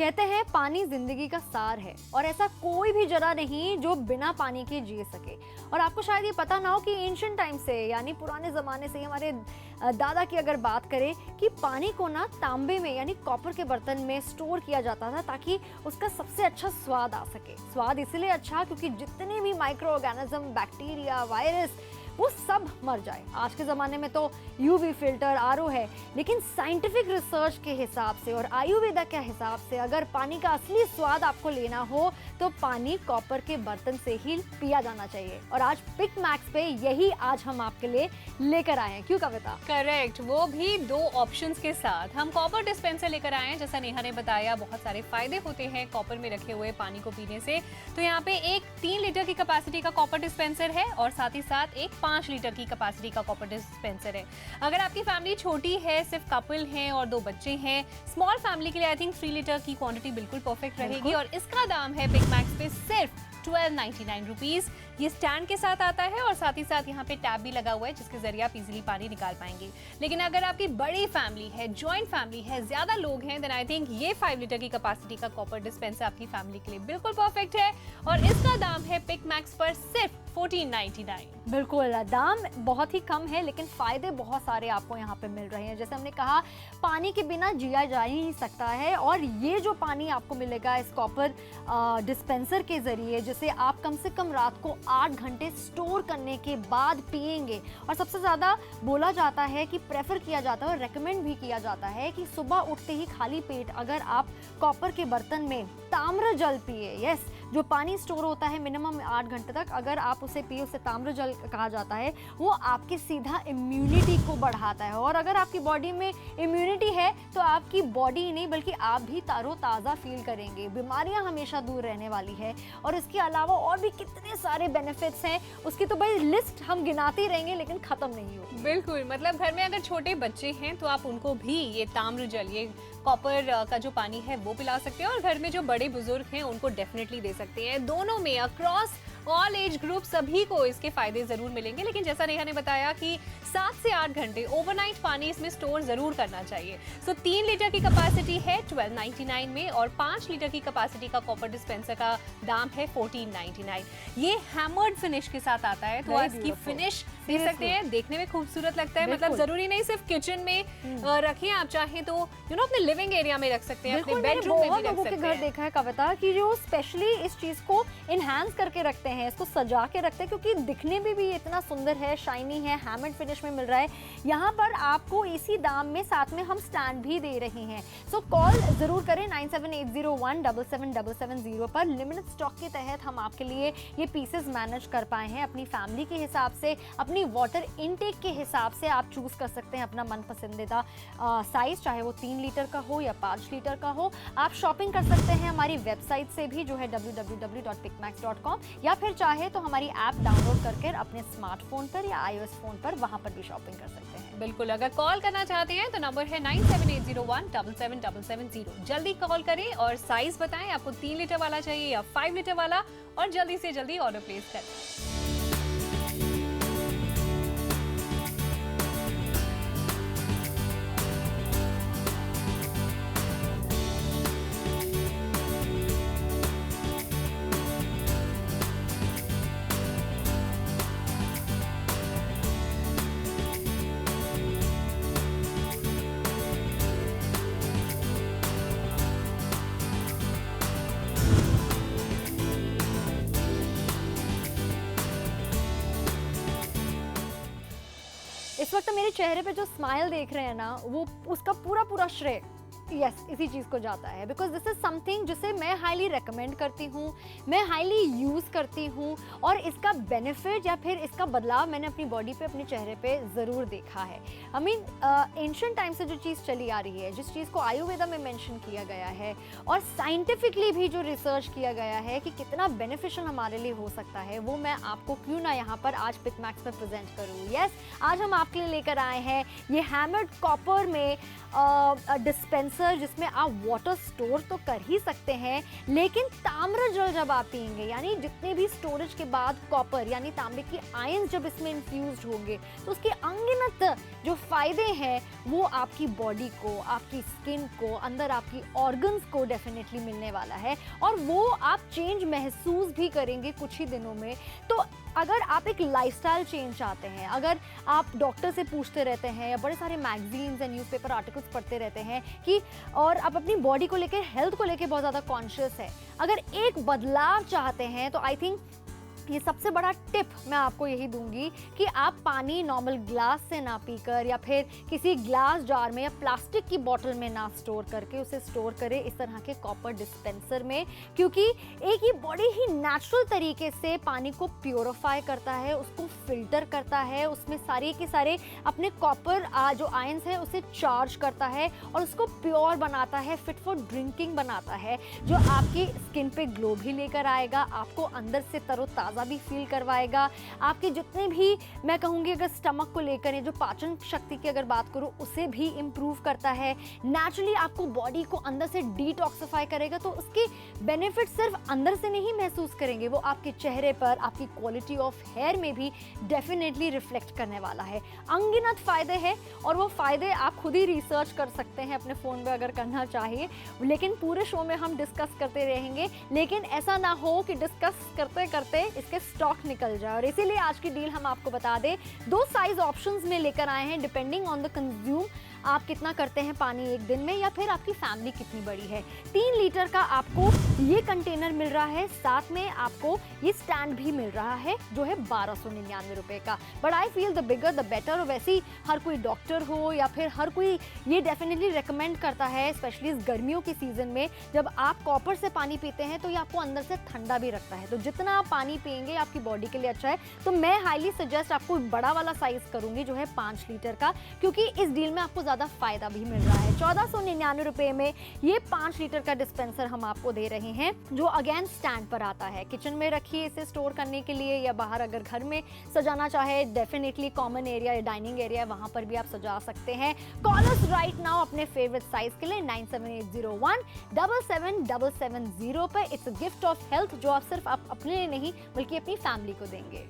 कहते हैं पानी जिंदगी का सार है और ऐसा कोई भी जरा नहीं जो बिना पानी के जी सके। और आपको शायद ये पता ना हो कि एंशिएंट टाइम से यानी पुराने ज़माने से हमारे दादा की अगर बात करें कि पानी को ना तांबे में यानी कॉपर के बर्तन में स्टोर किया जाता था ताकि उसका सबसे अच्छा स्वाद आ सके। स्वाद इसलिए अच्छा क्योंकि जितने भी माइक्रो ऑर्गेनिज्म, बैक्टीरिया, वायरस वो सब मर जाए। आज के ज़माने में तो यूवी फिल्टर, आरओ है, लेकिन साइंटिफिक रिसर्च के हिसाब से और आयुर्वेदा के हिसाब से अगर पानी का असली स्वाद आपको लेना हो तो पानी कॉपर के बर्तन से ही पिया जाना चाहिए। और आज पिक मैक्स पे यही आज हम आपके लिए लेकर आए हैं। क्यों कविता? करेक्ट, वो भी 2 ऑप्शंस के साथ। हम कॉपर डिस्पेंसर लेकर आए हैं। जैसा नेहा ने बताया, बहुत सारे फायदे होते हैं कॉपर में रखे हुए पानी को पीने से। तो यहाँ पे एक 3 लीटर की कैपेसिटी का कॉपर डिस्पेंसर है और साथ ही साथ एक 5 लीटर की कैपेसिटी का कॉपर डिस्पेंसर है। अगर आपकी फैमिली छोटी है, सिर्फ कपल हैं और 2 बच्चे हैं, स्मॉल फैमिली के लिए आई थिंक 3 लीटर की क्वांटिटी बिल्कुल परफेक्ट रहेगी। और इसका दाम है बिग मैक्स पे सिर्फ 1299 रुपीज। ये स्टैंड के साथ आता है और साथ ही साथ यहाँ पे टैब भी लगा हुआ है जिसके जरिए आप इजीली पानी निकाल पाएंगे। लेकिन अगर आपकी बड़ी फैमिली है, जॉइंट फैमिली है, ज्यादा लोग हैं, देन आई थिंक ये 5 लीटर की कैपेसिटी का कॉपर डिस्पेंसर आपकी फैमिली के लिए बिल्कुल परफेक्ट है। और इसका दाम है पिक मैक्स पर सिर्फ 1499। बिल्कुल, दाम बहुत ही कम है लेकिन फायदे बहुत सारे आपको यहाँ पे मिल रहे हैं। जैसे हमने कहा, पानी के बिना जिया जा ही नहीं सकता है और ये जो पानी आपको मिलेगा इस कॉपर डिस्पेंसर के जरिए, जिसे आप कम से कम रात को 8 घंटे स्टोर करने के बाद पिएंगे। और सबसे ज़्यादा बोला जाता है कि प्रेफर किया जाता है और रेकमेंड भी किया जाता है कि सुबह उठते ही खाली पेट अगर आप कॉपर के बर्तन में ताम्र जल पिए, यस, जो पानी स्टोर होता है मिनिमम 8 घंटे तक, अगर आप उसे पिए, उसे ताम्र जल कहा जाता है, वो आपके सीधा इम्यूनिटी को बढ़ाता है। और अगर आपकी बॉडी में इम्यूनिटी है तो आपकी बॉडी ही नहीं बल्कि आप भी ताज़ा फील करेंगे। बीमारियां हमेशा दूर रहने वाली है। और इसके अलावा और भी कितने सारे बेनिफिट्स हैं, उसकी तो भाई लिस्ट हम गिनाते रहेंगे लेकिन खत्म नहीं होगी। बिल्कुल, मतलब घर में अगर छोटे बच्चे हैं तो आप उनको भी ये ताम्र जल, ये कॉपर का जो पानी है वो पिला सकते हैं। और घर में जो बड़े बुजुर्ग हैं उनको डेफिनेटली दे सकते हैं। दोनों में अक्रॉस ऑल एज ग्रुप सभी को इसके फायदे जरूर मिलेंगे। लेकिन जैसा नेहा ने बताया कि 7 से 8 घंटे ओवरनाइट पानी इसमें स्टोर जरूर करना चाहिए। सो 3 लीटर की कैपेसिटी है 1299 में और 5 लीटर की कैपेसिटी का कॉपर डिस्पेंसर का दाम है 1499। ये हैमर्ड फिनिश के साथ आता है तो आप इसकी फिनिश देख सकते हैं, देखने में खूबसूरत लगता है। मतलब जरूरी नहीं सिर्फ किचन में रखें, आप चाहें तो अपने लिविंग एरिया में रख सकते हैं, अपने बेडरूम में भी रख सकते हैं। घर देखा है कविता कि जो स्पेशली इस चीज को इनहैंस करके रखते हैं, इसको सजा के रखते हैं क्योंकि दिखने में भी इतना सुंदर है, शाइनी है, हैमर्ड फिनिश में मिल रहा है। यहाँ पर आपको इसी दाम में साथ में हम स्टैंड भी दे रहे हैं। सो कॉल जरूर करें 9780177770 पर। लिमिटेड स्टॉक के तहत हम आपके लिए ये पीसेस मैनेज कर पाए हैं। अपनी फैमिली के हिसाब से, अपनी वाटर इनटेक के हिसाब से आप चूज कर सकते हैं अपना मन पसंदीदा साइज, चाहे वो 3 लीटर का हो या 5 लीटर का हो। आप शॉपिंग कर सकते हैं हमारी वेबसाइट से भी जो है www.picmax.com, या फिर चाहे तो हमारी ऐप डाउनलोड करके अपने स्मार्टफोन पर या iOS फोन पर वहां पर भी शॉपिंग कर सकते हैं। बिल्कुल, अगर कॉल करना चाहते हैं तो नंबर है 9780177770। जल्दी कॉल करें और साइज बताएं, आपको 3 लीटर वाला चाहिए या 5 लीटर वाला, और जल्दी से जल्दी ऑर्डर प्लेस करें। इस वक्त मेरे चेहरे पे जो स्माइल देख रहे हैं ना, वो उसका पूरा श्रेय इसी चीज़ को जाता है। बिकॉज दिस इज समथिंग जिसे मैं हाईली रेकमेंड करती हूँ, मैं हाईली यूज़ करती हूँ और इसका बेनिफिट या फिर इसका बदलाव मैंने अपनी बॉडी पे, अपने चेहरे पे ज़रूर देखा है। आई मीन एंशिएंट टाइम से जो चीज़ चली आ रही है, जिस चीज़ को आयुर्वेदा में मेंशन किया गया है और साइंटिफिकली भी जो रिसर्च किया गया है कि कितना बेनिफिशियल हमारे लिए हो सकता है, वो मैं आपको क्यों ना यहाँ पर आज पिक मैक्स पर प्रेजेंट करूँ। यस, आज हम आपके लिए लेकर आए हैं ये हैमर्ड कॉपर में डिस्पेंसर डिस्पेंसर जिसमें आप वाटर स्टोर तो कर ही सकते हैं, लेकिन ताम्र जल जब आप पिएंगे, यानी जितने भी स्टोरेज के बाद कॉपर यानी तांबे की आयंस जब इसमें इन्फ्यूज्ड होंगे, तो उसके अनगिनत जो फायदे हैं वो आपकी बॉडी को, आपकी स्किन को, अंदर आपकी ऑर्गन्स को डेफिनेटली मिलने वाला है, और वो आप चेंज महसूस भी करेंगे कुछ ही दिनों में। तो अगर आप एक लाइफस्टाइल चेंज चाहते हैं, अगर आप डॉक्टर से पूछते रहते हैं या बड़े सारे मैगजीन्स या न्यूज़पेपर आर्टिकल्स पढ़ते रहते हैं कि, और आप अपनी बॉडी को लेकर, हेल्थ को लेकर बहुत ज़्यादा कॉन्शियस है, अगर एक बदलाव चाहते हैं, तो आई थिंक ये सबसे बड़ा टिप मैं आपको यही दूंगी कि आप पानी नॉर्मल ग्लास से ना पीकर या फिर किसी ग्लास जार में या प्लास्टिक की बोतल में ना स्टोर करके उसे स्टोर करें इस तरह के कॉपर डिस्पेंसर में, क्योंकि एक ये बड़ी ही नेचुरल तरीके से पानी को प्योरीफाई करता है, उसको फिल्टर करता है, उसमें सारे के सारे अपने कॉपर जो आयंस है उसे चार्ज करता है और उसको प्योर बनाता है, फिट फॉर ड्रिंकिंग बनाता है, जो आपकी स्किन पे ग्लो भी लेकर आएगा, आपको अंदर से तरोताज़ा भी फील करवाएगा, आपके जितने भी, मैं कहूँगी अगर स्टमक को लेकर जो पाचन शक्ति की अगर बात करूँ उसे भी इम्प्रूव करता है, नेचुरली आपको बॉडी को अंदर से डिटॉक्सिफाई करेगा। तो उसके बेनिफिट सिर्फ अंदर से नहीं महसूस करेंगे, वो आपके चेहरे पर, आपकी क्वालिटी ऑफ हेयर में भी डेफिनेटली रिफ्लेक्ट करने वाला है। अनगिनत फायदे हैं और वो फायदे आप खुद ही रिसर्च कर सकते हैं अपने फ़ोन में अगर करना चाहिए, लेकिन पूरे शो में हम डिस्कस करते रहेंगे, लेकिन ऐसा ना हो कि डिस्कस करते करते इसके स्टॉक निकल जाए। और इसीलिए आज की डील हम आपको बता दें, 2 साइज ऑप्शंस में लेकर आए हैं डिपेंडिंग ऑन द कंज्यूम, आप कितना करते हैं पानी एक दिन में या फिर आपकी फैमिली कितनी बड़ी है। 3 लीटर का आपको ये कंटेनर मिल रहा है, साथ में आपको ये स्टैंड भी मिल रहा है जो है 1299 रुपए का। But I feel the bigger the better, और वैसे ही हर कोई डॉक्टर हो या फिर हर कोई ये डेफिनेटली रिकमेंड करता है, स्पेशली इस गर्मियों की सीजन में जब आप कॉपर से पानी पीते हैं तो ये आपको अंदर से ठंडा भी रखता है, तो जितना आप पानी पिएंगे आपकी बॉडी के लिए अच्छा है। तो मैं हाईली सजेस्ट आपको बड़ा वाला साइज करूंगी जो है 5 लीटर का, क्योंकि इस डील में आपको ज़्यादा फायदा भी मिल रहा है। 1499 रुपए में ये 5 लीटर का डिस्पेंसर हम आपको दे रहे हैं, जो अगेन स्टैंड पर आता है। किचन में रखिए इसे स्टोर करने के लिए, या बाहर अगर घर में सजाना चाहे, डेफिनेटली कॉमन एरिया या डाइनिंग एरिया वहां पर भी आप सजा सकते हैं। कॉल अस राइट नाउ अपने फेवरेट साइज के लिए 97801 77770 पे। It's a gift of health जो आप सिर्फ आप अपने लिए नहीं बल्कि अपनी फैमिली को देंगे।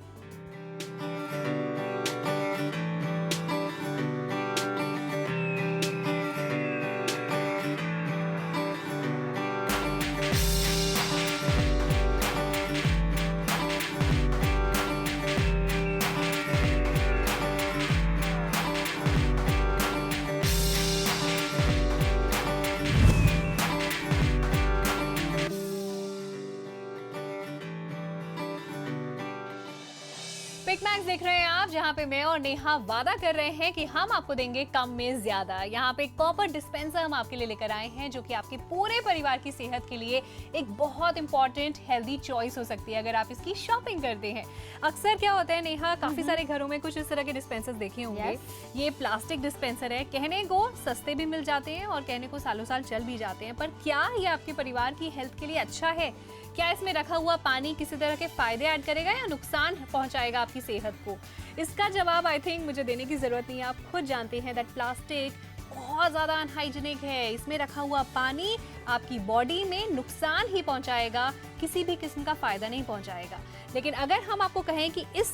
पिक मैक्स देख रहे हैं आप, जहां पे मैं और नेहा वादा कर रहे हैं कि हम आपको देंगे कम में ज्यादा। यहाँ पे कॉपर डिस्पेंसर हम आपके लिए लेकर आए हैं जो कि आपके पूरे परिवार की सेहत के लिए एक बहुत इंपॉर्टेंट हेल्दी चॉइस हो सकती है अगर आप इसकी शॉपिंग करते हैं। अक्सर क्या होता है नेहा, काफी सारे घरों में कुछ इस तरह के डिस्पेंसर्स देखे होंगे। ये प्लास्टिक डिस्पेंसर है, कहने को सस्ते भी मिल जाते हैं और कहने को सालों साल चल भी जाते हैं, पर क्या ये आपके परिवार की हेल्थ के लिए अच्छा है? क्या इसमें रखा हुआ पानी किसी तरह के फायदे ऐड करेगा या नुकसान पहुंचाएगा आपकी सेहत को? इसका जवाब आई थिंक मुझे देने की जरूरत नहीं है, आप खुद जानते हैं दैट प्लास्टिक बहुत ज़्यादा अनहाइजीनिक है। इसमें रखा हुआ पानी आपकी बॉडी में नुकसान ही पहुंचाएगा, किसी भी किस्म का फायदा नहीं पहुंचाएगा। लेकिन अगर हम आपको कहें कि इस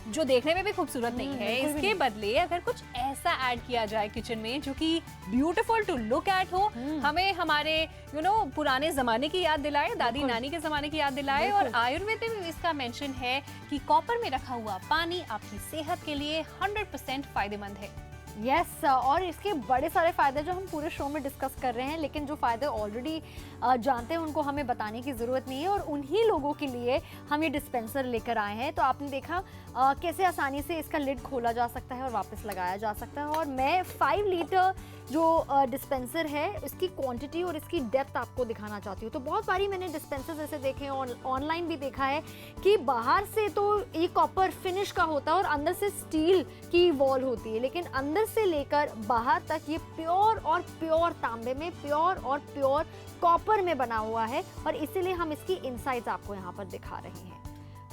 जो देखने में भी खूबसूरत नहीं है, इसके बदले अगर कुछ ऐसा ऐड किया जाए किचन में जो कि ब्यूटीफुल टू लुक एट हो, हमें हमारे पुराने जमाने की याद दिलाए, दादी नानी के जमाने की याद दिलाए, और आयुर्वेद में भी इसका मेंशन है कि कॉपर में रखा हुआ पानी आपकी सेहत के लिए 100% फायदेमंद है। यस और इसके बड़े सारे फ़ायदे जो हम पूरे शो में डिस्कस कर रहे हैं, लेकिन जो फ़ायदे ऑलरेडी जानते हैं उनको हमें बताने की ज़रूरत नहीं है, और उन्हीं लोगों के लिए हम ये डिस्पेंसर लेकर आए हैं। तो आपने देखा कैसे आसानी से इसका लिड खोला जा सकता है और वापस लगाया जा सकता है। और मैं 5 लीटर जो डिस्पेंसर है इसकी क्वांटिटी और इसकी डेप्थ आपको दिखाना चाहती हूँ। तो बहुत सारी मैंने डिस्पेंसर्स ऐसे देखे हैं, ऑनलाइन भी देखा है कि बाहर से तो ये कॉपर फिनिश का होता है और अंदर से स्टील की वॉल होती है, लेकिन अंदर से लेकर बाहर तक ये प्योर और प्योर तांबे में, प्योर और प्योर कॉपर में बना हुआ है, और इसीलिए हम इसकी इनसाइड्स आपको यहाँ पर दिखा रहे हैं।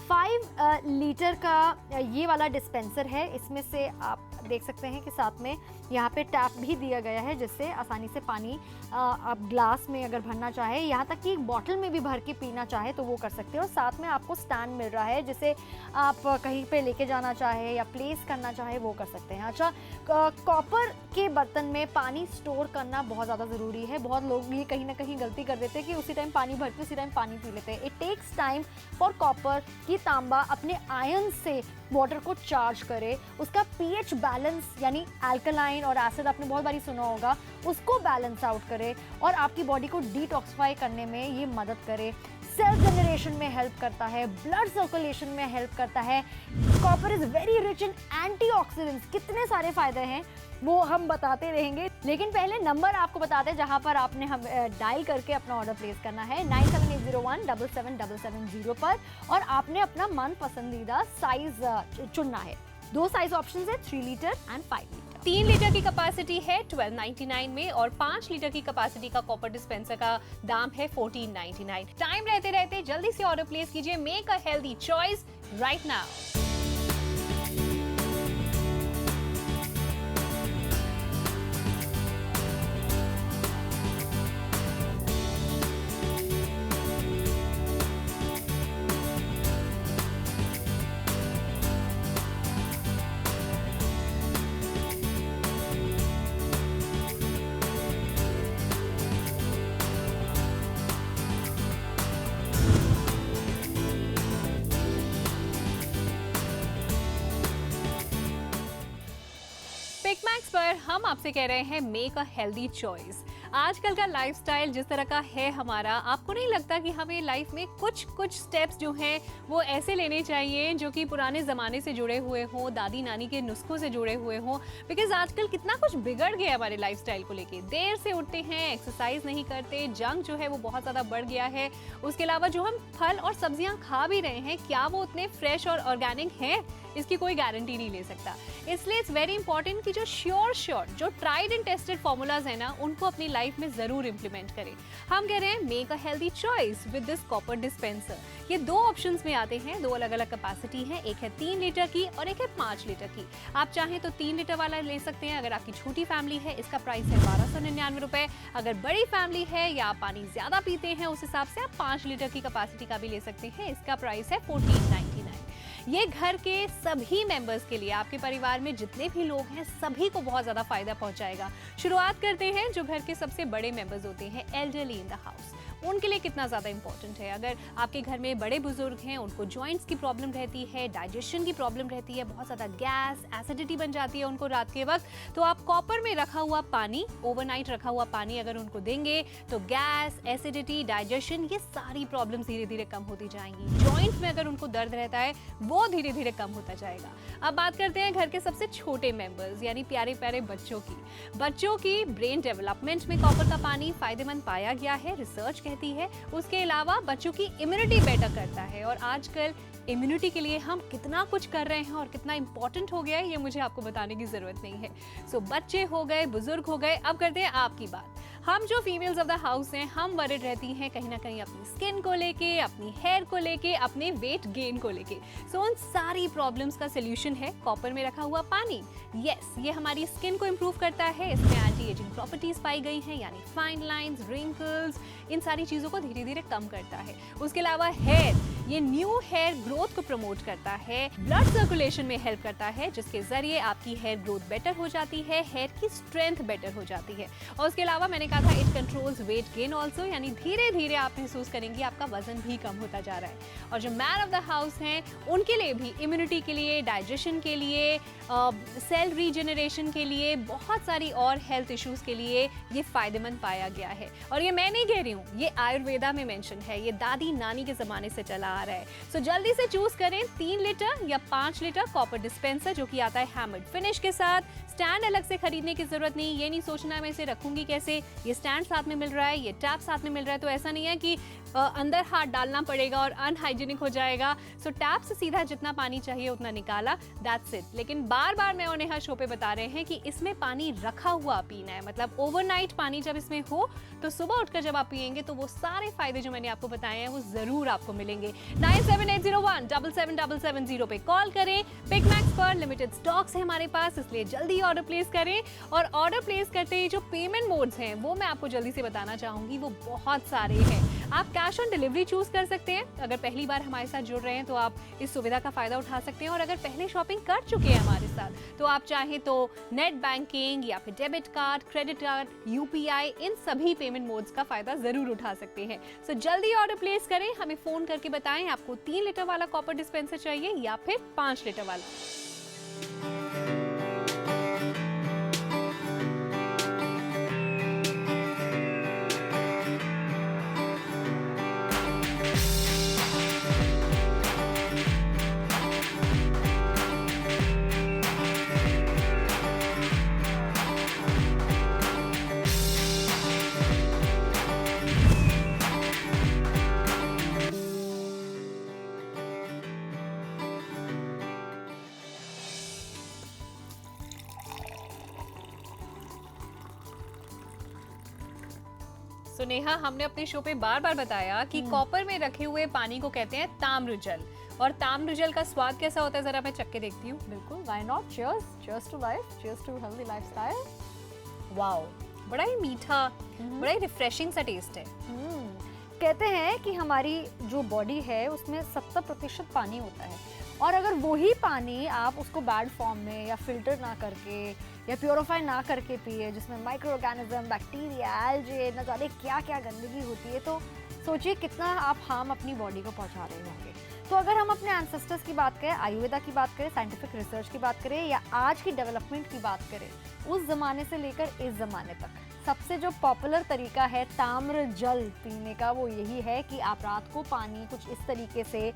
5 5 लीटर का ये वाला डिस्पेंसर है। इसमें से आप देख सकते हैं कि साथ में यहाँ पे टैप भी दिया गया है, जिससे आसानी से पानी आप ग्लास में अगर भरना चाहे, यहाँ तक कि एक बॉटल में भी भर के पीना चाहे तो वो कर सकते हो। और साथ में आपको स्टैंड मिल रहा है, जिसे आप कहीं पे लेके जाना चाहे या प्लेस करना चाहे वो कर सकते हैं। अच्छा, कॉपर के बर्तन में पानी स्टोर करना बहुत ज़्यादा ज़रूरी है। बहुत लोग ये कहीं ना कहीं गलती कर देते हैं कि उसी टाइम पानी भरते उसी टाइम पानी पी लेते हैं। It takes time for copper कि तांबा अपने आयन से वाटर को चार्ज करे, उसका पीएच बैलेंस यानी अल्कलाइन और एसिड आपने बहुत बारी सुना होगा, उसको बैलेंस आउट करे और आपकी बॉडी को डिटॉक्सिफाई करने में ये मदद करे। सेल जनरेशन में हेल्प करता है, ब्लड सर्कुलेशन में हेल्प करता है। Copper is very rich in antioxidants. कितने सारे फायदे हैं वो हम बताते रहेंगे, लेकिन पहले नंबर आपको बताते हैं जहां पर आपने हम डायल करके अपना ऑर्डर प्लेस करना है 9780177770 पर, और आपने अपना मन पसंदीदा साइज चुनना है। 2 साइज ऑप्शंस है, 3 लीटर एंड 5 लीटर। 3 लीटर की कैपेसिटी है 1299 में और 5 लीटर की कैपेसिटी का कॉपर डिस्पेंसर का दाम है 1499। टाइम रहते रहते जल्दी से ऑर्डर प्लेस कीजिए। Make a healthy choice right now. Pickmax पर हम आपसे कह रहे हैं मेक अ हेल्दी चॉइस। आजकल का लाइफस्टाइल जिस तरह का है हमारा, आपको नहीं लगता कि हमें लाइफ में कुछ स्टेप्स जो हैं वो ऐसे लेने चाहिए जो कि पुराने ज़माने से जुड़े हुए हों, दादी नानी के नुस्खों से जुड़े हुए हों? बिकॉज आजकल कितना कुछ बिगड़ गया हमारे लाइफस्टाइल को लेके। देर से उठते हैं, एक्सरसाइज नहीं करते, जंक जो है वो बहुत ज़्यादा बढ़ गया है। उसके अलावा जो हम फल और सब्जियाँ खा भी रहे हैं, क्या वो उतने फ्रेश और ऑर्गेनिक हैं, इसकी कोई गारंटी नहीं ले सकता। इसलिए इट्स वेरी इंपॉर्टेंट कि जो श्योर जो ट्राइड एंड टेस्टेड फॉर्मूलाज है ना, उनको अपनी लाइफ में जरूर इंप्लीमेंट करें। हम कह रहे हैं make a healthy choice with this copper dispenser. ये 2 ऑप्शंस में आते हैं, 2 अलग अलग कैपेसिटी है, एक है 3 लीटर की और एक है 5 लीटर की। आप चाहें तो 3 लीटर वाला ले सकते हैं। अगर आपकी छोटी फैमिली है, इसका प्राइस है 1299 रुपए। अगर बड़ी फैमिली है या आप पानी ज्यादा पीते हैं, उस हिसाब से आप 5 लीटर की कैपेसिटी का भी ले सकते हैं। इसका प्राइस है 1499। ये घर के सभी मेंबर्स के लिए, आपके परिवार में जितने भी लोग हैं सभी को बहुत ज़्यादा फायदा पहुंचाएगा। शुरुआत करते हैं जो घर के सबसे बड़े मेंबर्स होते हैं, एल्डरली इन द हाउस। उनके लिए कितना ज़्यादा इंपॉर्टेंट है। अगर आपके घर में बड़े बुजुर्ग हैं, उनको जॉइंट्स की प्रॉब्लम रहती है, डाइजेशन की प्रॉब्लम रहती है, बहुत ज़्यादा गैस, एसिडिटी बन जाती है उनको रात के वक्त, तो आप कॉपर में रखा हुआ पानी, ओवरनाइट रखा हुआ पानी अगर उनको देंगे तो गैस, एसिडिटी, डाइजेशन, ये सारी प्रॉब्लम्स धीरे धीरे कम होती जाएंगी। जॉइंट्स में अगर उनको दर्द रहता है वो धीरे धीरे कम होता जाएगा। अब बात करते हैं घर के सबसे छोटे मेंबर्स यानी प्यारे प्यारे बच्चों की। बच्चों की ब्रेन डेवलपमेंट में कॉपर का पानी फायदेमंद पाया गया है, रिसर्च कहती है। उसके अलावा बच्चों की इम्यूनिटी बेटर करता है, और आजकल इम्यूनिटी के लिए हम कितना कुछ कर रहे हैं और कितना इंपॉर्टेंट हो गया है ये मुझे आपको बताने की जरूरत नहीं है। सो बच्चे हो गए, बुजुर्ग हो गए, अब करते हैं आपकी बात। हम जो फीमेल्स ऑफ द हाउस हैं, हम वरिड रहती हैं कहीं ना कहीं अपनी स्किन को लेके, अपनी हेयर को लेके, अपने वेट गेन को लेके। सो उन सारी प्रॉब्लम्स का सोल्यूशन है कॉपर में रखा हुआ पानी। यस, ये हमारी स्किन को इम्प्रूव करता है, इसमें एंटी एजिंग प्रॉपर्टीज पाई गई हैं, यानी फाइन लाइंस, रिंकल्स, इन सारी चीज़ों को धीरे धीरे कम करता है। उसके अलावा हेयर, ये न्यू हेयर ग्रोथ को प्रमोट करता है, ब्लड सर्कुलेशन में हेल्प करता है, जिसके जरिए आपकी हेयर ग्रोथ बेटर हो जाती है, हेयर की स्ट्रेंथ बेटर हो जाती है। और उसके अलावा मैंने कहा था it controls weight gain also, यानी धीरे धीरे आप महसूस करेंगे आपका वजन भी कम होता जा रहा है। और जो मैन ऑफ द हाउस हैं उनके लिए भी इम्यूनिटी के लिए, डाइजेशन के लिए, सेल रीजनरेशन के लिए, बहुत सारी और हेल्थ इश्यूज के लिए ये फायदेमंद पाया गया है। और ये मैं नहीं कह रही हूँ, ये आयुर्वेदा में मेंशन है, ये दादी नानी के जमाने से चला आ रहा है। सो जल्दी से चूज करें 3 लीटर या 5 लीटर कॉपर डिस्पेंसर, जो कि आता है हैमर्ड फिनिश के साथ। स्टैंड अलग से खरीदने की जरूरत नहीं, ये नहीं सोचना मैं इसे रखूंगी कैसे, ये स्टैंड साथ में मिल रहा है, ये टैप साथ में मिल रहा है, तो ऐसा नहीं है कि अंदर हाथ डालना पड़ेगा और अनहाइजीनिक हो जाएगा। सो टैप से सीधा जितना पानी चाहिए उतना निकाला, दैट्स इट। लेकिन बार बार मैं और नेहा शो पे बता रहे हैं कि इसमें पानी रखा हुआ पीना है, मतलब ओवरनाइट पानी जब इसमें हो तो सुबह उठकर जब आप पिएंगे तो वो सारे फायदे जो मैंने आपको बताए हैं वो जरूर आपको मिलेंगे। 9780177770 पे कॉल करें। बिग मैक्स पर लिमिटेड स्टॉक्स है हमारे पास, इसलिए जल्दी ऑर्डर प्लेस करें। और ऑर्डर प्लेस करते ही जो पेमेंट मोड्स हैं वो मैं आपको जल्दी से बताना चाहूंगी, वो बहुत सारे हैं। आप कैश ऑन डिलीवरी चूज कर सकते हैं। अगर पहली बार हमारे साथ जुड़ रहे हैं तो आप इस सुविधा का फायदा उठा सकते हैं। और अगर पहले शॉपिंग कर चुके हैं हमारे साथ तो आप चाहे तो नेट बैंकिंग या फिर debit card, credit card, UPI, इन सभी पेमेंट मोड्स का फायदा जरूर उठा सकते हैं। सो जल्दी ऑर्डर प्लेस करें, हमें फोन करके बताएं आपको 3 लीटर वाला कॉपर डिस्पेंसर चाहिए या फिर 5 लीटर वाला। तो नेहा, हमने अपने शो पे बार बार बताया कि कॉपर में रखे हुए पानी को कहते हैं ताम्र जल। और ताम्र जल का स्वाद कैसा होता है, जरा मैं चख के देखती हूँ। बिल्कुल, why not? Cheers, cheers to life, cheers to healthy lifestyle. Wow, बड़ा ही मीठा, बड़ा ही रिफ्रेशिंग सा टेस्ट है। कहते हैं कि हमारी जो बॉडी है उसमें 70% पानी होता है, और अगर वही पानी आप उसको बैड फॉर्म में या फिल्टर ना करके या प्योरीफाई ना करके पिए, जिसमें माइक्रो ऑर्गेनिज्म, बैक्टीरिया, एल्जे, न जाने क्या क्या गंदगी होती है, तो सोचिए कितना आप हार्म अपनी बॉडी को पहुंचा रहे होंगे। तो अगर हम अपने एंसेस्टर्स की बात करें, आयुर्वेदा की बात करें, साइंटिफिक रिसर्च की बात करें, या आज की डेवलपमेंट की बात करें, उस जमाने से लेकर इस जमाने तक सबसे जो पॉपुलर तरीका है ताम्र जल पीने का, वो यही है कि आप रात को पानी कुछ इस तरीके से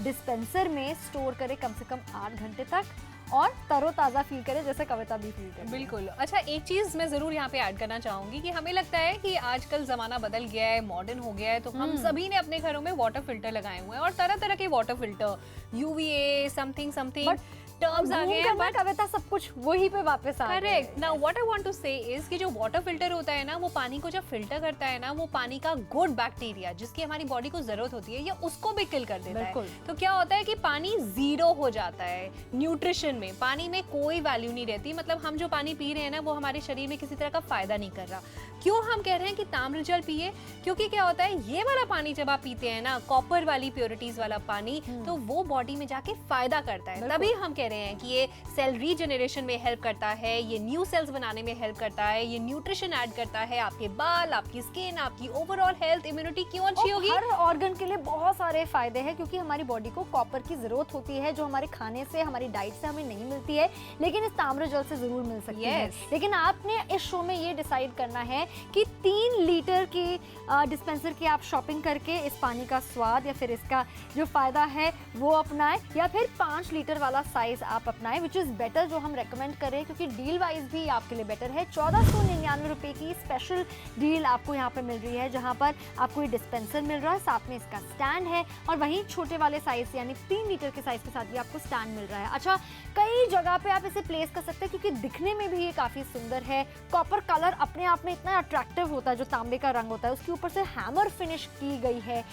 डिस्पेंसर में स्टोर करें कम से कम 8 घंटे तक, और तरोताज़ा फील करें जैसे कविता भी फील करे। बिल्कुल। अच्छा, एक चीज मैं जरूर यहाँ पे ऐड करना चाहूंगी कि हमें लगता है कि आजकल जमाना बदल गया है, मॉडर्न हो गया है, तो हम सभी ने अपने घरों में वाटर फिल्टर लगाए हुए हैं, और तरह तरह के water filter, UVA, something something terms आ गए हैं, बट कविता सब कुछ वही पे वापस आ गया। Correct. Now what I want to say is कि जो वाटर फिल्टर होता है ना, वो पानी को जब फिल्टर करता है ना, वो पानी का गुड बैक्टीरिया जिसकी हमारी बॉडी को जरूरत होती है, या उसको भी किल कर देता है। तो क्या होता है कि पानी जीरो हो जाता है न्यूट्रिशन में, पानी में कोई वैल्यू नहीं रहती। मतलब हम जो पानी पी रहे हैं ना, वो हमारे शरीर में किसी तरह का फायदा नहीं कर रहा। क्यों हम कह रहे हैं कि ताम्र जल पिए? क्योंकि क्या होता है, ये वाला पानी जब आप पीते हैं ना, कॉपर वाली प्योरिटीज वाला पानी, तो वो बॉडी में जाके फायदा करता है। तभी हम कह रहे हैं कि ये सेल रीजनरेशन में हेल्प करता है, ये न्यू सेल्स बनाने में हेल्प करता है, ये न्यूट्रिशन ऐड करता है, आपके बाल, आपकी स्किन, आपकी ओवरऑल हेल्थ, इम्यूनिटी क्यों अच्छी होगी। हर ऑर्गन के लिए बहुत सारे फायदे हैं, क्योंकि हमारी बॉडी को कॉपर की जरूरत होती है, जो हमारे खाने से, हमारी डाइट से हमें नहीं मिलती है, लेकिन इस ताम्र जल से जरूर मिल सकती है। लेकिन आपने इस शो में ये डिसाइड करना है कि 3 लीटर की डिस्पेंसर की आप शॉपिंग करके इस पानी का स्वाद या फिर इसका जो फायदा है वो अपनाएं, या फिर 5 लीटर वाला साइज आप अपनाएं, विच इज बेटर, जो हम रेकमेंड करें, क्योंकि डील वाइज भी आपके लिए बेटर है। 1499 रुपए की स्पेशल डील आपको यहाँ पे मिल रही है, जहाँ पर आपको ये डिस्पेंसर मिल रहा है, साथ में इसका स्टैंड है, और वहीं छोटे वाले साइज यानी 3 लीटर के साइज के साथ भी आपको स्टैंड मिल रहा है। अच्छा, कई जगह पे आप इसे प्लेस कर सकते हैं, क्योंकि दिखने में भी ये काफी सुंदर है। कॉपर कलर अपने आप में इतना अट्रैक्टिव होता है, जो तांबे का रंग होता है, उसके ऊपर से हैमर फिनिश की गई है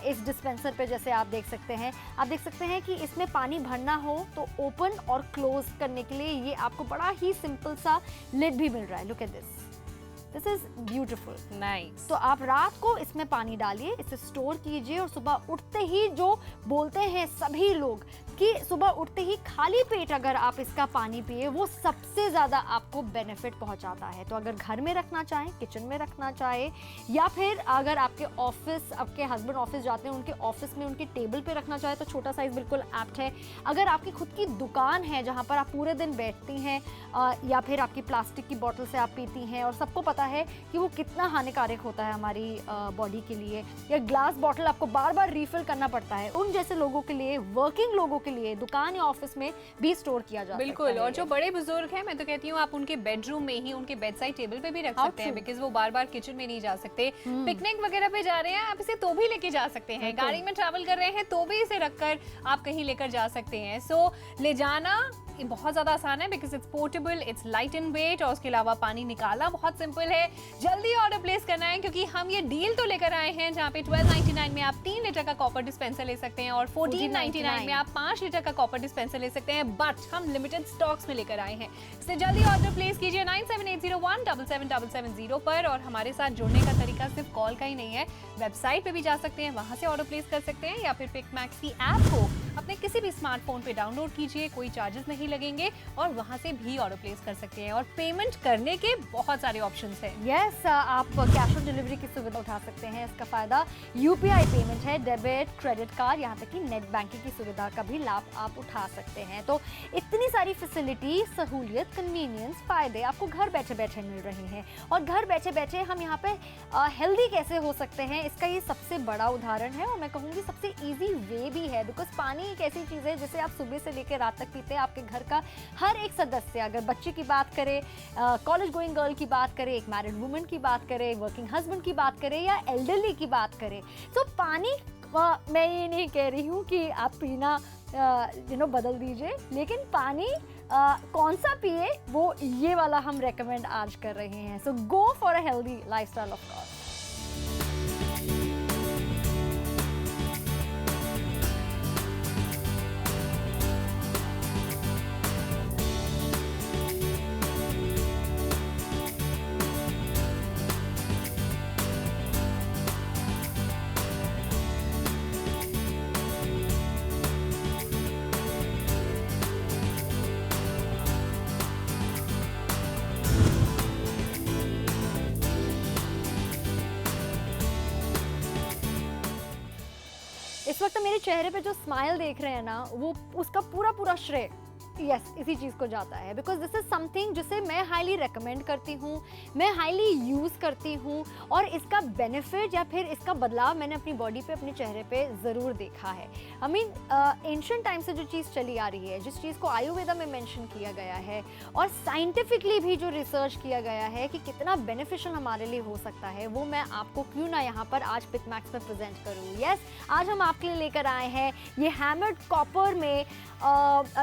इस डिस्पेंसर पे, जैसे आप देख सकते हैं। आप देख सकते हैं कि इसमें पानी भरना हो तो ओपन और क्लोज करने के लिए ये आपको बड़ा ही सिंपल सा लिड भी मिल रहा है। Look at this, this is beautiful, nice. तो आप रात को इसमें पानी डालिए, इसे स्टोर कीजिए, और सुबह उठते ही, जो बोलते हैं सभी लोग कि सुबह उठते ही खाली पेट अगर आप इसका पानी पिए, वो सबसे ज़्यादा आपको बेनिफिट पहुंचाता है। तो अगर घर में रखना चाहें, किचन में रखना चाहें, या फिर अगर आपके ऑफिस, आपके हस्बैंड ऑफिस जाते हैं, उनके ऑफिस में उनकी टेबल पे रखना चाहे, तो छोटा साइज बिल्कुल एप्ट है। अगर आपकी खुद की दुकान है जहाँ पर आप पूरे दिन बैठती हैं, या फिर आपकी प्लास्टिक की बोतल से आप पीती हैं, और सबको पता है कि वो कितना हानिकारक होता है हमारी बॉडी के लिए, या ग्लास बॉटल आपको बार बार रिफिल करना पड़ता है, उन जैसे लोगों के लिए, वर्किंग लोगों के लिए दुकान या ऑफिस में भी स्टोर किया जा सकता है। बिल्कुल। और जो बड़े बुजुर्ग हैं, मैं तो कहती हूँ आप उनके बेडरूम में ही, उनके बेड साइड टेबल पे भी रख सकते हैं, बिकॉज वो बार बार किचन में नहीं जा सकते। पिकनिक वगैरह पे जा रहे हैं, आप इसे तो भी लेके जा सकते हैं। गाड़ी में ट्रैवल कर रहे हैं तो भी इसे रखकर आप कहीं लेकर जा सकते हैं। सो ले जाना बहुत ज़्यादा आसान है because it's portable, it's light in weight, और उसके अलावा पानी निकालना बहुत सिंपल है। जल्दी ऑर्डर प्लेस करना है क्योंकि हम ये डील तो लेकर आए हैं जहाँ पे 12.99 में आप 3 लीटर का कॉपर डिस्पेंसर ले सकते हैं और 14.99 में आप 5 लीटर का कॉपर डिस्पेंसर ले सकते हैं, बट हम लिमिटेड स्टॉक्स में लेकर आए हैं। इसलिए जल्दी ऑर्डर प्लेस कीजिए 9780177770 पर। और हमारे साथ जुड़ने का तरीका सिर्फ कॉल का ही नहीं है, वेबसाइट पे भी जा सकते हैं, वहां से ऑर्डर प्लेस कर सकते हैं, या फिर पिकमैक्स की ऐप को अपने किसी भी स्मार्टफोन पे डाउनलोड कीजिए, कोई चार्जेस नहीं लगेंगे और वहां से भी ऑर्डर प्लेस कर सकते हैं। और पेमेंट करने के बहुत सारे ऑप्शंस हैं। यस, आप कैश ऑन डिलीवरी की सुविधा उठा सकते हैं। इसका फायदा यूपीआई पेमेंट है, डेबिट, क्रेडिट कार्ड, यहाँ तक कि नेट बैंकिंग की सुविधा का भी लाभ आप उठा सकते हैं। तो इतनी सारी फैसिलिटी, सहूलियत, कन्वीनियंस, फायदे आपको घर बैठे बैठे मिल रहे हैं। और घर बैठे बैठे हम यहाँ पे हेल्दी कैसे हो सकते हैं, इसका ये सबसे बड़ा उदाहरण है और मैं कहूँगी सबसे ईजी वे भी है। बिकॉज पानी एक ऐसी चीज़ है जिसे आप सुबह से लेकर रात तक पीते हैं। आपके घर का हर एक सदस्य, अगर बच्चे की बात करें, कॉलेज गोइंग गर्ल की बात करें, एक मैरिड वुमन की बात करें, वर्किंग हस्बैंड की बात करें या एल्डरली की बात करें, तो पानी मैं ये नहीं कह रही हूँ कि आप पीना बदल दीजिए, लेकिन पानी कौन सा पिए वो ये वाला हम रेकमेंड आज कर रहे हैं। So go for a healthy lifestyle of course. इस वक्त मेरे चेहरे पे जो स्माइल देख रहे हैं ना, वो उसका पूरा श्रेय इसी चीज़ को जाता है। बिकॉज दिस इज समथिंग जिसे मैं हाईली रेकमेंड करती हूँ, मैं हाईली यूज़ करती हूँ और इसका बेनिफिट या फिर इसका बदलाव मैंने अपनी बॉडी पे, अपने चेहरे पे ज़रूर देखा है। आई मीन एंशिएंट टाइम से जो चीज़ चली आ रही है, जिस चीज़ को आयुर्वेदा में मेंशन किया गया है और साइंटिफिकली भी जो रिसर्च किया गया है कि कितना बेनिफिशियल हमारे लिए हो सकता है, वो मैं आपको क्यों ना यहाँ पर आज पिकमैक्स में प्रेजेंट करूँ। यस, आज हम आपके लिए लेकर आए हैं ये हैमर्ड कॉपर में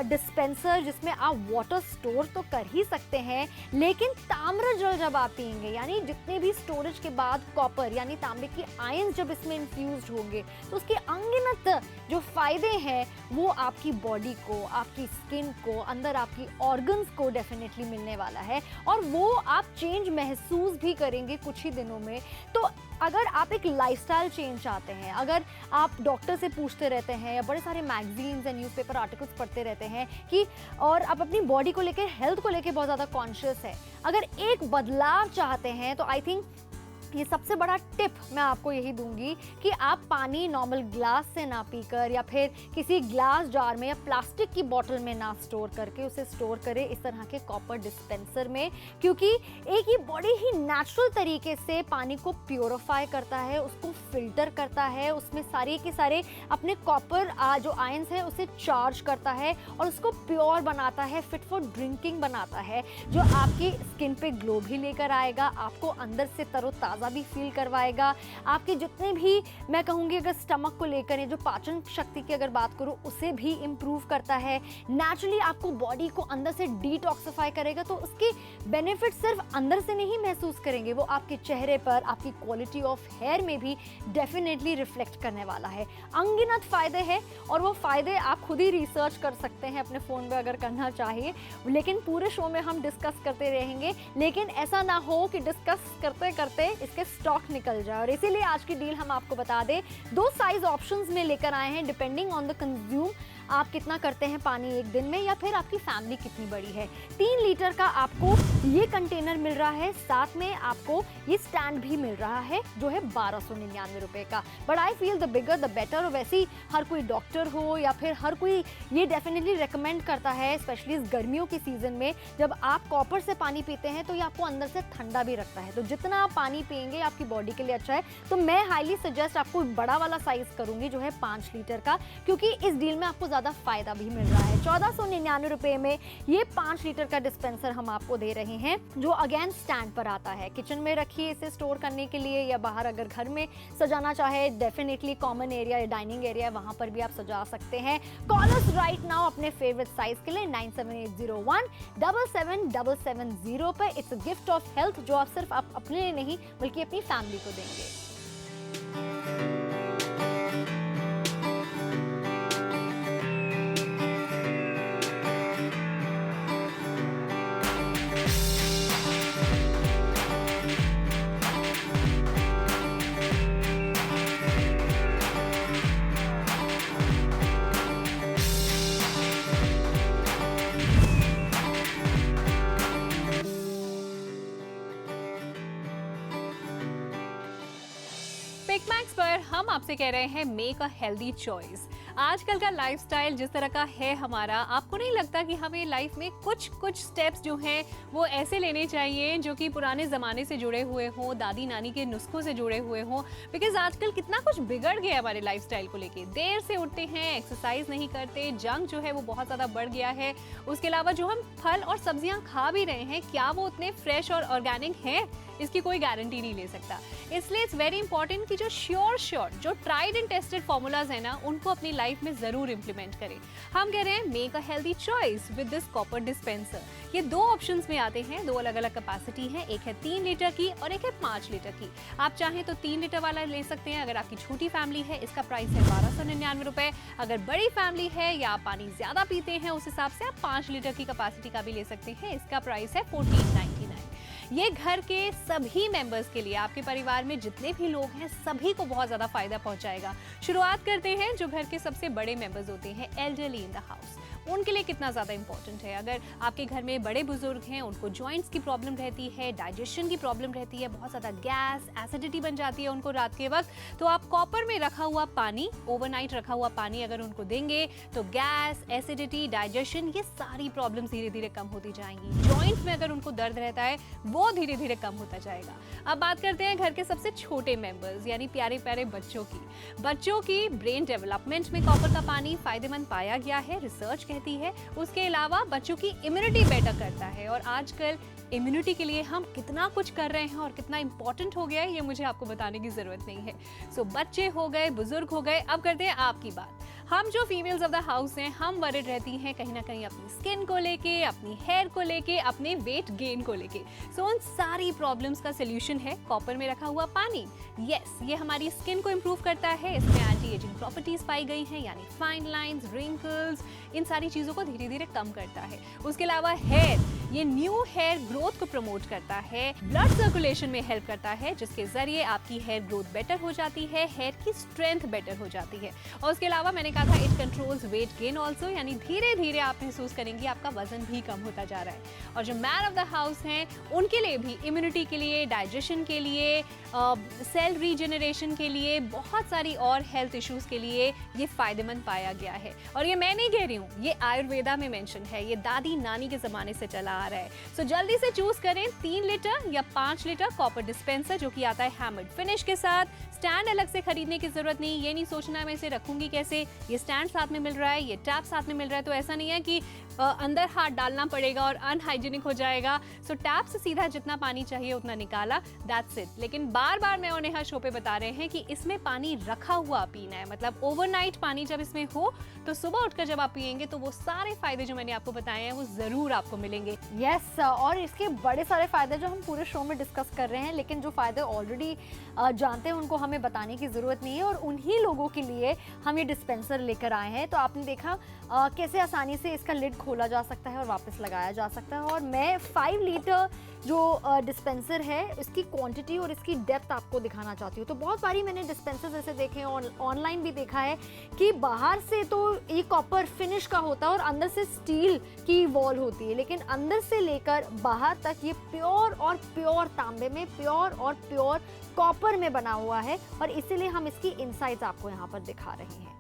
डिस्पेंसर, जिसमें आप वाटर स्टोर तो कर ही सकते हैं, लेकिन ताम्र जल जब आप पिएंगे, यानी जितने भी स्टोरेज के बाद कॉपर यानी तांबे की आयंस जब इसमें इन्फ्यूज्ड होंगे, तो उसके अनगिनत जो फायदे हैं वो आपकी बॉडी को, आपकी स्किन को, अंदर आपकी ऑर्गन्स को डेफिनेटली मिलने वाला है और वो आप चेंज महसूस भी करेंगे कुछ ही दिनों में। तो अगर आप एक लाइफस्टाइल चेंज चाहते हैं, अगर आप डॉक्टर से पूछते रहते हैं या बड़े सारे मैगजीन्स एंड न्यूज़पेपर आर्टिकल्स पढ़ते रहते हैं कि, और आप अपनी बॉडी को लेकर, हेल्थ को लेकर बहुत ज़्यादा कॉन्शियस है, अगर एक बदलाव चाहते हैं तो आई थिंक ये सबसे बड़ा टिप मैं आपको यही दूंगी कि आप पानी नॉर्मल ग्लास से ना पीकर या फिर किसी ग्लास जार में या प्लास्टिक की बोतल में ना स्टोर करके उसे स्टोर करें इस तरह के कॉपर डिस्पेंसर में, क्योंकि एक ये बड़ी ही नेचुरल तरीके से पानी को प्योरीफाई करता है, उसको फिल्टर करता है, उसमें सारे के सारे अपने कॉपर जो आयंस है उसे चार्ज करता है और उसको प्योर बनाता है, फिट फॉर ड्रिंकिंग बनाता है, जो आपकी स्किन पे ग्लो भी लेकर आएगा, आपको अंदर से तरोताज़ा भी फील करवाएगा, आपके जितने भी, मैं कहूँगी अगर स्टमक को लेकर है, जो पाचन शक्ति की अगर बात करूँ, उसे भी इम्प्रूव करता है, नेचुरली आपको बॉडी को अंदर से डिटॉक्सिफाई करेगा। तो उसके बेनिफिट सिर्फ अंदर से नहीं महसूस करेंगे, वो आपके चेहरे पर, आपकी क्वालिटी ऑफ हेयर में भी डेफिनेटली रिफ्लेक्ट करने वाला है। अनगिनत फायदे हैं और वो फायदे आप खुद ही रिसर्च कर सकते हैं अपने फ़ोन में अगर करना चाहिए, लेकिन पूरे शो में हम डिस्कस करते रहेंगे, लेकिन ऐसा ना हो कि डिस्कस करते करते इसके स्टॉक निकल जाए। और इसीलिए आज की डील हम आपको बता दें, 2 साइज ऑप्शंस में लेकर आए हैं डिपेंडिंग ऑन द कंज्यूम, आप कितना करते हैं पानी एक दिन में या फिर आपकी फैमिली कितनी बड़ी है। 3 लीटर का आपको ये कंटेनर मिल रहा है, साथ में आपको ये स्टैंड भी मिल रहा है जो है 1299 रुपए का। But I feel the bigger the better. वैसे ही हर कोई डॉक्टर हो या फिर हर कोई ये डेफिनेटली रिकमेंड करता है, स्पेशली इस गर्मियों की सीजन में जब आप कॉपर से पानी पीते हैं तो ये आपको अंदर से ठंडा भी रखता है, तो जितना आप पानी पिएंगे आपकी बॉडी के लिए अच्छा है। तो मैं हाईली सजेस्ट आपको बड़ा वाला साइज करूंगी जो है 5 लीटर का, क्योंकि इस डील में आपको ज़्यादा फ़ायदा भी मिल रहा है। 1499 रुपये में ये 5 लीटर का डिस्पेंसर हम आपको दे रहे हैं, जो अगेन स्टैंड पर आता है। किचन में रखिए इसे स्टोर करने के लिए, या बाहर अगर घर में सजाना चाहे, डेफिनेटली कॉमन एरिया या डाइनिंग एरिया वहाँ पर भी आप सजा सकते हैं। कॉल अस राइट नाउ अपने फेवरेट साइज के लिए 9780177770 पे। It's a gift of health जो आप सिर्फ आप अपने लिए नहीं बल्कि अपनी फैमिली को देंगे। पिकमैक्स पर हम आपसे कह रहे हैं मेक अ हेल्दी चॉइस। आजकल का लाइफस्टाइल जिस तरह का है हमारा, आपको नहीं लगता कि हमें लाइफ में कुछ स्टेप्स जो हैं वो ऐसे लेने चाहिए जो कि पुराने ज़माने से जुड़े हुए हों, दादी नानी के नुस्खों से जुड़े हुए हों? बिकॉज आजकल कितना कुछ बिगड़ गया है हमारे लाइफस्टाइल को लेके। देर से उठते हैं, एक्सरसाइज नहीं करते, जंक जो है वो बहुत ज़्यादा बढ़ गया है। उसके अलावा जो हम फल और सब्जियां खा भी रहे हैं, क्या वो उतने फ्रेश और ऑर्गेनिक हैं, इसकी कोई गारंटी नहीं ले सकता। इसलिए इट्स वेरी इंपॉर्टेंट कि जो श्योर जो ट्राइड एंड टेस्टेड फॉर्मूलाज है ना, उनको अपनी लाइफ में जरूर इंप्लीमेंट करें। हम कह रहे हैं make a healthy choice with this copper dispenser. ये 2 ऑप्शंस में आते हैं, 2 अलग अलग कैपेसिटी है, एक है 3 लीटर की और एक है 5 लीटर की। आप चाहें तो 3 लीटर वाला ले सकते हैं। अगर आपकी छोटी फैमिली है, इसका प्राइस है 1299 रुपए। अगर बड़ी फैमिली है या आप पानी ज्यादा पीते हैं, उस हिसाब से आप 5 लीटर की कैपेसिटी का भी ले सकते हैं। इसका प्राइस है 1499। ये घर के सभी मेंबर्स के लिए, आपके परिवार में जितने भी लोग हैं सभी को बहुत ज़्यादा फायदा पहुंचाएगा। शुरुआत करते हैं जो घर के सबसे बड़े मेंबर्स होते हैं, एल्डरली इन द हाउस। उनके लिए कितना ज़्यादा इंपॉर्टेंट है। अगर आपके घर में बड़े बुजुर्ग हैं, उनको जॉइंट्स की प्रॉब्लम रहती है, डाइजेशन की प्रॉब्लम रहती है, बहुत ज़्यादा गैस, एसिडिटी बन जाती है उनको रात के वक्त, तो आप कॉपर में रखा हुआ पानी, ओवरनाइट रखा हुआ पानी अगर उनको देंगे तो गैस, एसिडिटी, डाइजेशन, ये सारी प्रॉब्लम्स धीरे धीरे कम होती जाएंगी। जॉइंट में अगर उनको दर्द रहता है वो धीरे धीरे कम होता जाएगा। अब बात करते हैं घर के सबसे छोटे मेंबर्स यानी प्यारे प्यारे बच्चों की। बच्चों की ब्रेन डेवलपमेंट में कॉपर का पानी फायदेमंद पाया गया है, रिसर्च कहती है। उसके अलावा बच्चों की इम्यूनिटी बेटर करता है, और आजकल इम्यूनिटी के लिए हम कितना कुछ कर रहे हैं और कितना इंपॉर्टेंट हो गया है, ये मुझे आपको बताने की जरूरत नहीं है। सो बच्चे हो गए, बुजुर्ग हो गए, अब करते हैं आपकी बात। हम जो फीमेल्स ऑफ द हाउस हैं, हम वरिड रहती हैं कहीं ना कहीं अपनी स्किन को लेके, अपनी हेयर को लेके, अपने वेट गेन को लेके। सो उन सारी प्रॉब्लम्स का सोल्यूशन है कॉपर में रखा हुआ पानी। यस, ये हमारी स्किन को इम्प्रूव करता है, इसमें एंटी एजिंग प्रॉपर्टीज पाई गई हैं, यानी फाइन लाइंस, रिंकल्स, इन सारी चीज़ों को धीरे धीरे कम करता है। उसके अलावा हेयर, ये न्यू हेयर ग्रोथ को प्रमोट करता है, ब्लड सर्कुलेशन में हेल्प करता है, जिसके जरिए आपकी हेयर ग्रोथ बेटर हो जाती है, हेयर की स्ट्रेंथ बेटर हो जाती है। और उसके अलावा मैंने कहा था it controls weight gain also, यानी धीरे धीरे आप महसूस करेंगे आपका वजन भी कम होता जा रहा है। और जो मैन ऑफ द हाउस हैं उनके लिए भी इम्यूनिटी के लिए, डाइजेशन के लिए, सेल रीजनरेशन के लिए, बहुत सारी और हेल्थ इश्यूज के लिए ये फायदेमंद पाया गया है। और ये मैं नहीं कह रही हूँ, ये आयुर्वेदा में मेंशन है, ये दादी नानी के जमाने से चला आ रहा है। सो जल्दी से चूज करें 3 लीटर या 5 लीटर कॉपर डिस्पेंसर, जो कि आता है हैमर्ड फिनिश के साथ। स्टैंड अलग से खरीदने की जरूरत नहीं, ये नहीं सोचना मैं इसे रखूंगी कैसे, ये स्टैंड साथ में मिल रहा है, ये टैप साथ में मिल रहा है, तो ऐसा नहीं है कि अंदर हाथ डालना पड़ेगा और अनहाइजीनिक हो जाएगा। सो टैप से सीधा जितना पानी चाहिए उतना निकाला, दैट्स इट। लेकिन बार बार मैं और नेहा शो पे बता रहे हैं कि इसमें पानी रखा हुआ पीना है, मतलब ओवरनाइट पानी जब इसमें हो तो सुबह उठकर जब आप पिएंगे तो वो सारे फायदे जो मैंने आपको बताए हैं वो जरूर आपको मिलेंगे। यस, और इसके बड़े सारे फायदे जो हम पूरे शो में डिस्कस कर रहे हैं, लेकिन जो फायदे ऑलरेडी जानते हैं उनको हमें बताने की जरूरत नहीं है, और उन्हीं लोगों के लिए हम ये डिस्पेंसर लेकर आए हैं। तो आपने देखा कैसे आसानी से इसका लिड खोला जा सकता है और वापस लगाया जा सकता है। और मैं 5 लीटर जो डिस्पेंसर है इसकी क्वांटिटी और इसकी डेप्थ आपको दिखाना चाहती हूँ। तो बहुत बारी मैंने डिस्पेंसर ऐसे देखे हैं, ऑनलाइन भी देखा है कि बाहर से तो ये कॉपर फिनिश का होता है और अंदर से स्टील की वॉल होती है, लेकिन अंदर से लेकर बाहर तक ये प्योर और प्योर तांबे में, प्योर और प्योर कॉपर में बना हुआ है, और इसीलिए हम इसकी इनसाइड्स आपको यहाँ पर दिखा रहे हैं।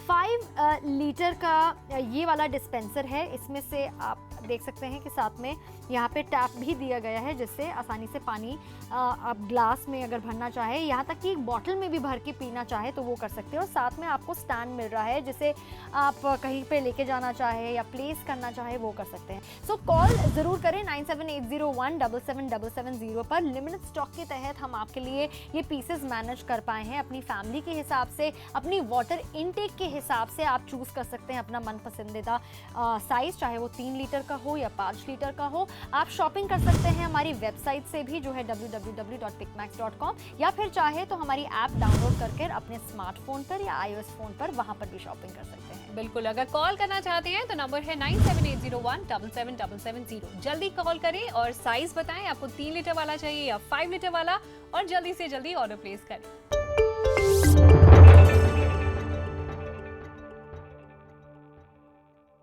5 लीटर का ये वाला डिस्पेंसर है। इसमें से आप देख सकते हैं कि साथ में यहाँ पे टैप भी दिया गया है, जिससे आसानी से पानी आप ग्लास में अगर भरना चाहे, यहाँ तक कि एक बॉटल में भी भर के पीना चाहे तो वो कर सकते हो। और साथ में आपको स्टैंड मिल रहा है, जिसे आप कहीं पे लेके जाना चाहे या प्लेस करना चाहे वो कर सकते हैं। सो कॉल ज़रूर करें 9780177770 पर। लिमिटेड स्टॉक के तहत हम आपके लिए ये पीसेस मैनेज कर पाए हैं। अपनी फैमिली के हिसाब से, अपनी वाटर इनटेक के हिसाब से आप चूज़ कर सकते हैं अपना मन पसंदीदा साइज़, चाहे वो 3 लीटर का हो या 5 लीटर का हो। आप शॉपिंग कर सकते हैं हमारी वेबसाइट से भी, जो है www.pickmax.com, या फिर चाहे तो हमारी ऐप डाउनलोड करके अपने स्मार्टफोन पर या iOS फोन पर वहां पर भी शॉपिंग कर सकते हैं। बिल्कुल, अगर कॉल करना चाहते हैं तो नंबर है 9780177770। जल्दी कॉल करें और साइज बताएं, आपको 3 लीटर वाला चाहिए या 5 लीटर वाला, और जल्दी से जल्दी ऑर्डर प्लेस करें।